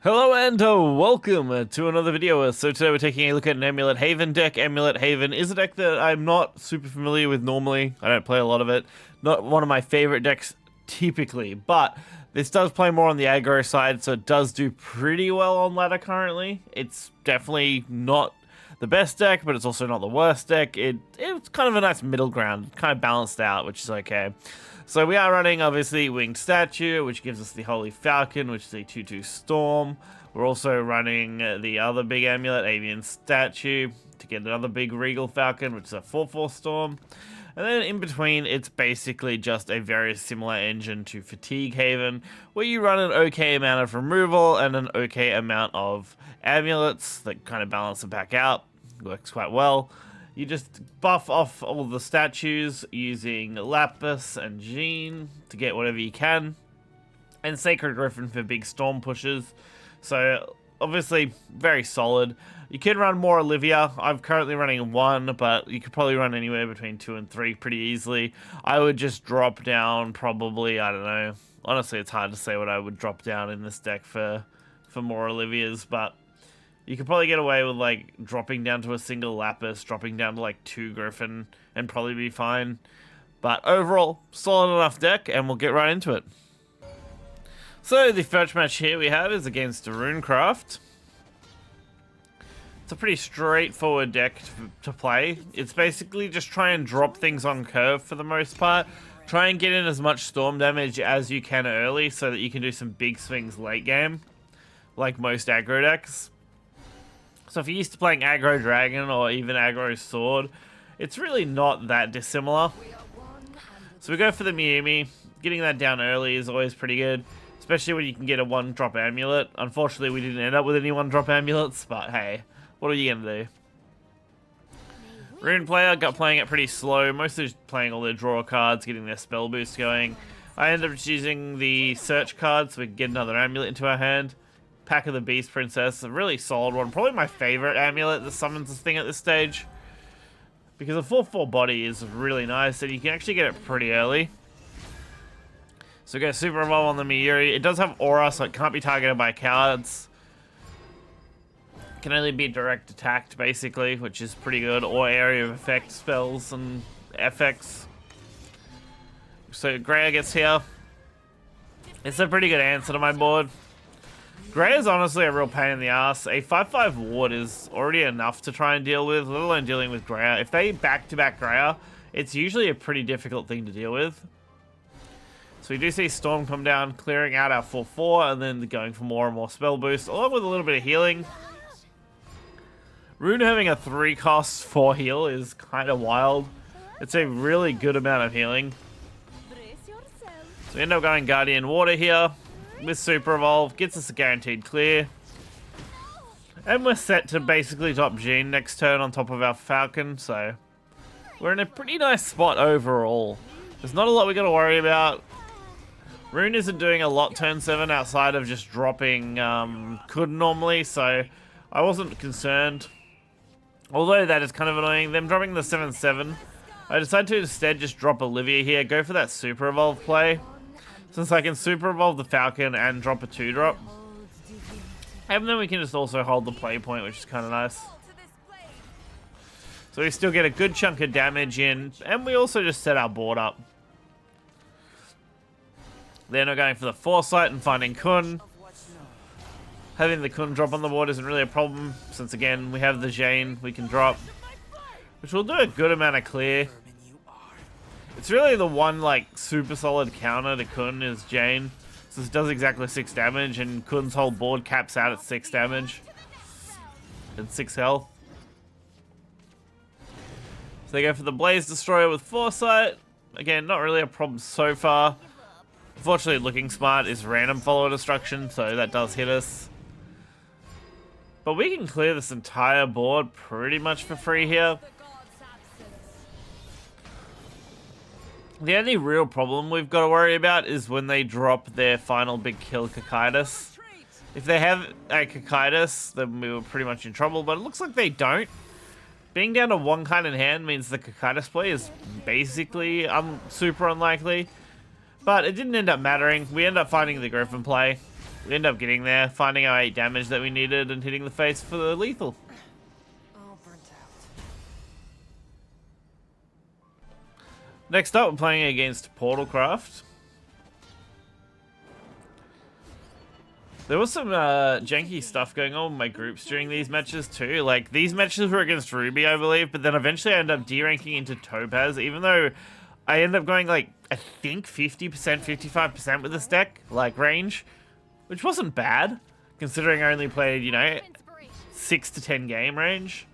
Hello and welcome to another video. So today we're taking a look at an Amulet Haven deck. Amulet Haven is a deck that I'm not super familiar with normally. I don't play a lot of it. Not one of my favorite decks typically, but this does play more on the aggro side, so it does do pretty well on ladder currently. It's definitely not the best deck, but it's also not the worst deck. It's kind of a nice middle ground, kind of balanced out, which is okay. So we are running, obviously, Winged Statue, which gives us the Holy Falcon, which is a 2/2 Storm. We're also running the other big amulet, Avian Statue, to get another big Regal Falcon, which is a 4/4 Storm. And then in between, it's basically just a very similar engine to Fatigue Haven, where you run an okay amount of removal and an okay amount of amulets that kind of balance it back out. Works quite well. You just buff off all the statues using Lapis and Jean to get whatever you can. And Sacred Griffin for big storm pushes. So, obviously, very solid. You can run more Olivia. I'm currently running 1, but you could probably run anywhere between 2 and 3 pretty easily. I would just drop down probably, I don't know. Honestly, it's hard to say what I would drop down in this deck for more Olivias, but you could probably get away with, like, dropping down to a single Lapis, dropping down to, like, 2 Griffin, and probably be fine. But overall, solid enough deck, and we'll get right into it. So, the first match here we have is against Runecraft. It's a pretty straightforward deck to play. It's basically just try and drop things on curve for the most part. Try and get in as much storm damage as you can early so that you can do some big swings late game, like most aggro decks. So if you're used to playing aggro dragon or even aggro sword, it's really not that dissimilar. So we go for the Miyumi. Getting that down early is always pretty good, especially when you can get a 1-drop amulet. Unfortunately, we didn't end up with any 1-drop amulets, but hey, what are you going to do? Rune player got playing it pretty slow, mostly just playing all their draw cards, getting their spell boost going. I ended up just using the search card so we could get another amulet into our hand. Pack of the Beast Princess, a really solid one. Probably my favorite amulet that summons this thing at this stage. Because a 4/4 body is really nice, and you can actually get it pretty early. So we go Super Evolve on the Miyuri. It does have Aura, so it can't be targeted by cards. It can only be direct attacked, basically, which is pretty good. Or area of effect spells and FX. So Greya gets here. It's a pretty good answer to my board. Greya is honestly a real pain in the ass. A 5/5 ward is already enough to try and deal with, let alone dealing with Greya. If they back-to-back Greya, it's usually a pretty difficult thing to deal with. So we do see Storm come down, clearing out our 4/4, and then going for more and more spell boost, along with a little bit of healing. Rune having a 3-cost 4 heal is kind of wild. It's a really good amount of healing. So we end up going Guardian Water here with Super Evolve, gets us a guaranteed clear. And we're set to basically top Jean next turn on top of our Falcon, so we're in a pretty nice spot overall. There's not a lot we got to worry about. Rune isn't doing a lot turn 7 outside of just dropping could normally, so I wasn't concerned. Although that is kind of annoying, them dropping the 7/7. I decided to instead just drop Olivia here, go for that Super Evolve play, since I can Super Evolve the Falcon and drop a 2-drop. And then we can just also hold the play point, which is kind of nice. So we still get a good chunk of damage in, and we also just set our board up. Then we're going for the Foresight and finding Kun. Having the Kun drop on the board isn't really a problem, since again, we have the Jane we can drop, which will do a good amount of clear. It's really the one, like, super solid counter to Kun is Jane. So this does exactly 6 damage, and Kun's whole board caps out at 6 damage. And 6 health. So they go for the Blaze Destroyer with Foresight. Again, not really a problem so far. Unfortunately, Looking Smart is random follower destruction, so that does hit us. But we can clear this entire board pretty much for free here. The only real problem we've got to worry about is when they drop their final big kill, Cocytus. If they have a Cocytus, then we were pretty much in trouble, but it looks like they don't. Being down to 1 card in hand means the Cocytus play is basically super unlikely. But it didn't end up mattering. We end up finding the Griffin play. We end up getting there, finding our 8 damage that we needed, and hitting the face for the lethal. All burnt out. Next up, we're playing against Portalcraft. There was some janky stuff going on with my groups during these matches too. Like, these matches were against Ruby, I believe, but then eventually I ended up D-ranking into Topaz, even though I ended up going, like, I think 50%, 55% with this deck, like, range, which wasn't bad, considering I only played, you know, 6 to 10 game range.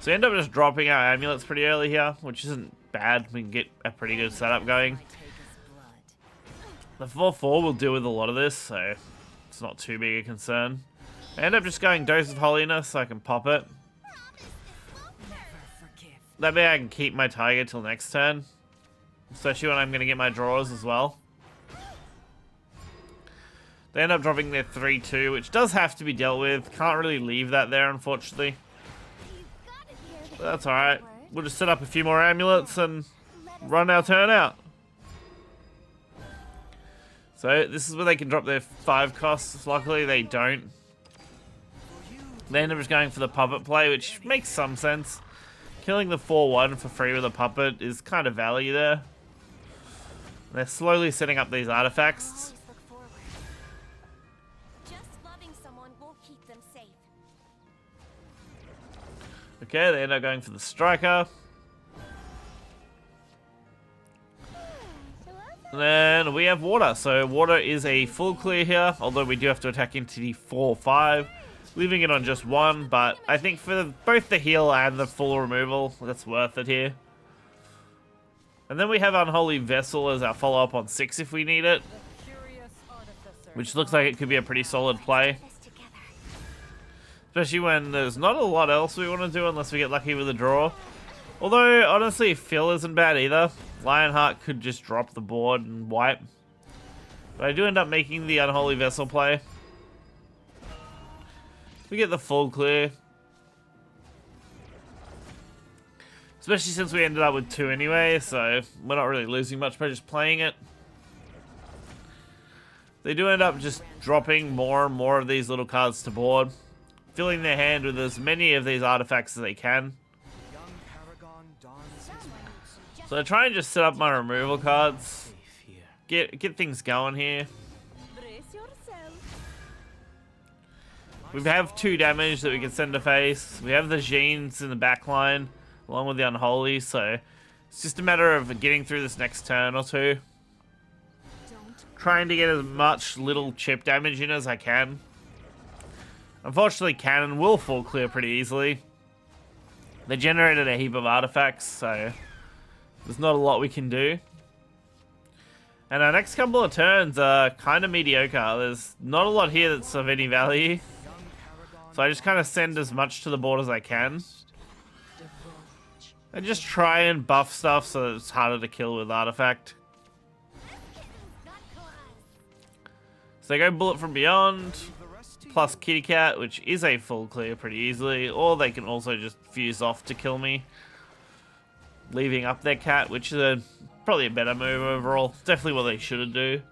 So we end up just dropping our amulets pretty early here, which isn't bad. We can get a pretty good setup going. The 4-4 will deal with a lot of this, so it's not too big a concern. I end up just going Dose of Holiness so I can pop it. That way I can keep my Tiger till next turn. Especially when I'm going to get my draws as well. They end up dropping their 3-2, which does have to be dealt with. Can't really leave that there, unfortunately. But that's alright. We'll just set up a few more amulets and run our turn out. So this is where they can drop their 5 costs. Luckily they don't. They end up just going for the puppet play, which makes some sense. Killing the 4-1 for free with a puppet is kind of value there. They're slowly setting up these artifacts. Okay, they end up going for the striker. And then we have water. So water is a full clear here, although we do have to attack into the 4-5, leaving it on just 1. But I think for both the heal and the full removal, that's worth it here. And then we have Unholy Vessel as our follow-up on 6 if we need it, which looks like it could be a pretty solid play. Especially when there's not a lot else we want to do unless we get lucky with a draw. Although, honestly, Phil isn't bad either. Lionheart could just drop the board and wipe. But I do end up making the Unholy Vessel play. We get the full clear. Especially since we ended up with 2 anyway, so we're not really losing much by just playing it. They do end up just dropping more and more of these little cards to board, filling their hand with as many of these artifacts as they can. So I try and just set up my removal cards, get things going here. We have 2 damage that we can send to face. We have the Jeans in the back line, along with the Unholy, so it's just a matter of getting through this next turn or 2. Trying to get as much little chip damage in as I can. Unfortunately, Cannon will full clear pretty easily. They generated a heap of artifacts, so there's not a lot we can do. And our next couple of turns are kind of mediocre. There's not a lot here that's of any value. So I just kind of send as much to the board as I can. And just try and buff stuff so that it's harder to kill with artifact. So they go Bullet from Beyond, plus Kitty Cat, which is a full clear pretty easily. Or they can also just fuse off to kill me, leaving up their cat, which is probably a better move overall. It's definitely what they should do.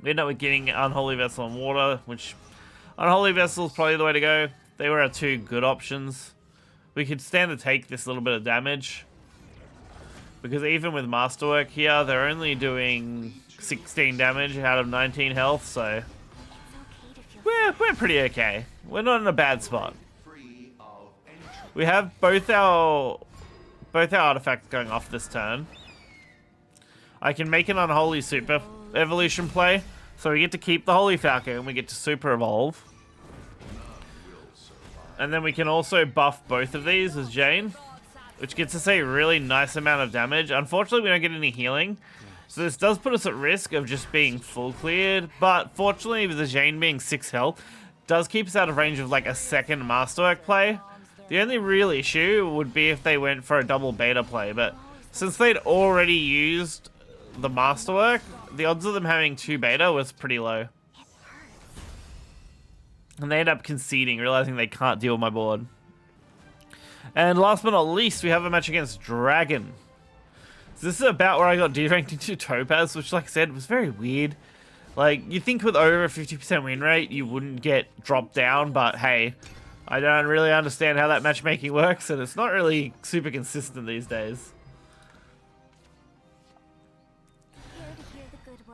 We end up with getting Unholy Vessel and Water, which Unholy Vessel is probably the way to go. They were our 2 good options. We could stand to take this little bit of damage, because even with Masterwork here, they're only doing 16 damage out of 19 health, so we're pretty okay. We're not in a bad spot. We have both our artifacts going off this turn. I can make an Unholy Super Evolution play, so we get to keep the Holy Falcon and we get to Super Evolve. And then we can also buff both of these as Jane, which gets us a really nice amount of damage. Unfortunately, we don't get any healing, so this does put us at risk of just being full cleared. But fortunately, with the Jane being 6 health, does keep us out of range of like a second Masterwork play. The only real issue would be if they went for a double beta play, but since they'd already used the Masterwork, the odds of them having 2 beta was pretty low. And they end up conceding, realizing they can't deal with my board. And last but not least, we have a match against Dragon. So this is about where I got deranked into Topaz, which, like I said, was very weird. Like, you'd think with over a 50% win rate, you wouldn't get dropped down, but hey, I don't really understand how that matchmaking works, and it's not really super consistent these days.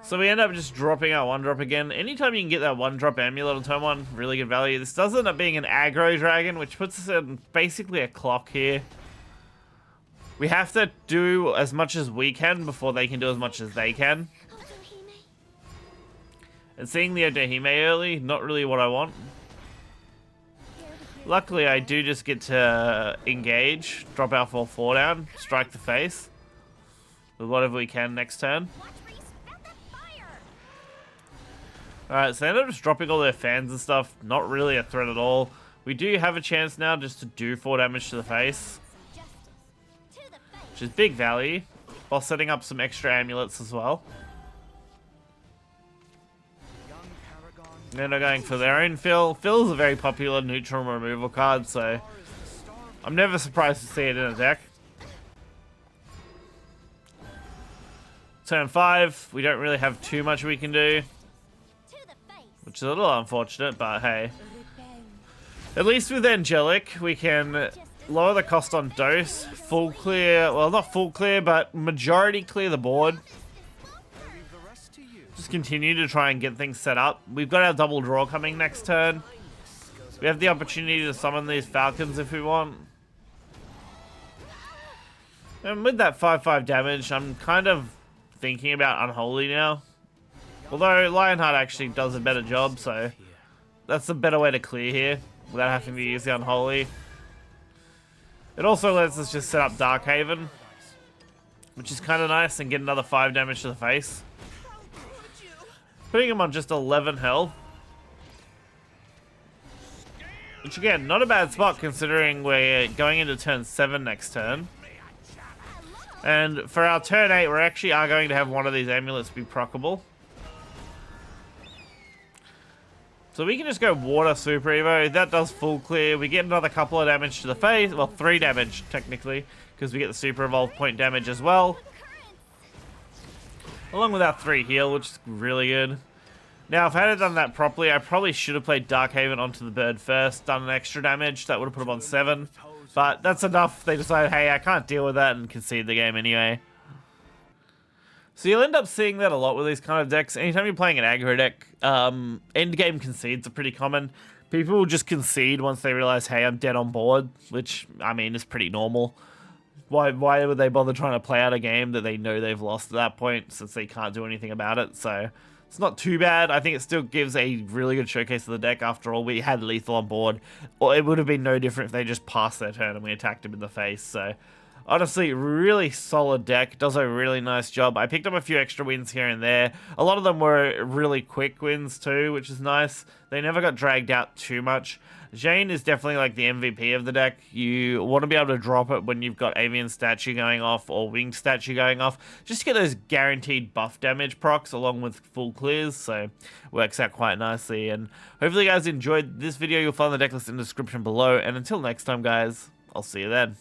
So we end up just dropping our 1-drop again. Anytime you can get that 1-drop amulet on turn 1, really good value. This does end up being an aggro dragon, which puts us in basically a clock here. We have to do as much as we can before they can do as much as they can. And seeing the Odohime early, not really what I want. Luckily, I do just get to engage, drop our 4/4 down, strike the face with whatever we can next turn. Alright, so they end up just dropping all their fans and stuff. Not really a threat at all. We do have a chance now just to do 4 damage to the face, which is big value, while setting up some extra amulets as well. And they're going for their own Fill. Fill's a very popular neutral removal card, so I'm never surprised to see it in a deck. Turn 5, we don't really have too much we can do, which is a little unfortunate, but hey. At least with Angelic, we can lower the cost on dose, full clear, well not full clear, but majority clear the board. Just continue to try and get things set up. We've got our double draw coming next turn. We have the opportunity to summon these Falcons if we want. And with that 5/5 damage, I'm kind of thinking about Unholy now. Although Lionheart actually does a better job, so that's a better way to clear here without having to use the Unholy. It also lets us just set up Darkhaven, which is kind of nice, and get another 5 damage to the face. Putting him on just 11 health. Which again, not a bad spot considering we're going into turn 7 next turn. And for our turn 8, we actually are going to have one of these amulets be proccable. So we can just go Water Super Evo. That does full clear. We get another couple of damage to the face. Well, 3 damage, technically, because we get the Super Evolve point damage as well. Along with our 3 heal, which is really good. Now, if I had done that properly, I probably should have played Darkhaven onto the bird first, done an extra damage. That would have put him on 7. But that's enough. They decided, hey, I can't deal with that, and concede the game anyway. So you'll end up seeing that a lot with these kind of decks. Anytime you're playing an aggro deck, endgame concedes are pretty common. People will just concede once they realize, hey, I'm dead on board, which, I mean, is pretty normal. Why would they bother trying to play out a game that they know they've lost at that point, since they can't do anything about it? So it's not too bad. I think it still gives a really good showcase of the deck. After all, we had lethal on board, or it would have been no different if they just passed their turn and we attacked him in the face. So honestly, really solid deck. Does a really nice job. I picked up a few extra wins here and there. A lot of them were really quick wins too, which is nice. They never got dragged out too much. Jane is definitely like the MVP of the deck. You want to be able to drop it when you've got Avian Statue going off or Winged Statue going off, just to get those guaranteed buff damage procs along with full clears, so works out quite nicely. And hopefully you guys enjoyed this video. You'll find the deck list in the description below, and until next time guys, I'll see you then.